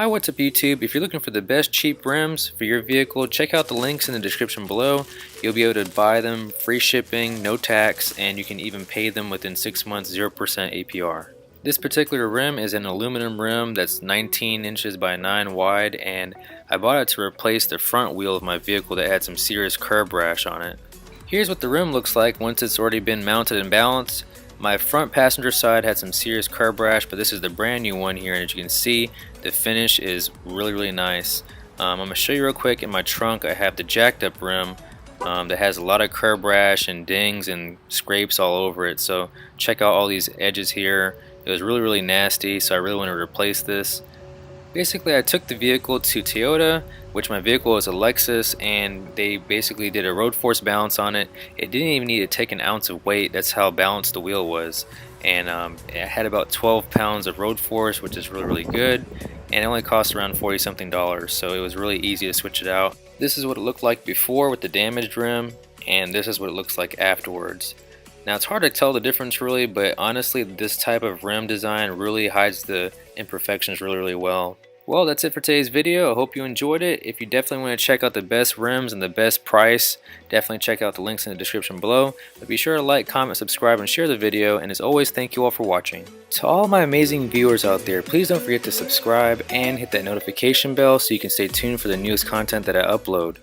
Hi, what's up YouTube? If you're looking for the best cheap rims for your vehicle, check out the links in the description below. You'll be able to buy them, free shipping, no tax, and you can even pay them within 6 months, 0% APR. This particular rim is an aluminum rim that's 19 inches by 9 wide, and I bought it to replace the front wheel of my vehicle that had some serious curb rash on it. Here's what the rim looks like once it's already been mounted and balanced. My front passenger side had some serious curb rash, but this is the brand new one here, and as you can see, the finish is really nice. I'm going to show you real quick. In my trunk I have the jacked up rim that has a lot of curb rash and dings and scrapes all over it, so check out all these edges here. It was really nasty, so I really want to replace this. Basically, I took the vehicle to Toyota, which my vehicle is a Lexus, and they basically did a road force balance on it. It didn't even need to take an ounce of weight. That's how balanced the wheel was. And it had about 12 pounds of road force, which is really good. And it only cost around $40 something, so it was really easy to switch it out. This is what it looked like before with the damaged rim, and this is what it looks like afterwards. Now it's hard to tell the difference really, but honestly this type of rim design really hides the imperfections really well. Well, that's it for today's video. I hope you enjoyed it. If you definitely want to check out the best rims and the best price, definitely check out the links in the description below. But be sure to like, comment, subscribe, and share the video. And as always, thank you all for watching. To all my amazing viewers out there, please don't forget to subscribe and hit that notification bell so you can stay tuned for the newest content that I upload.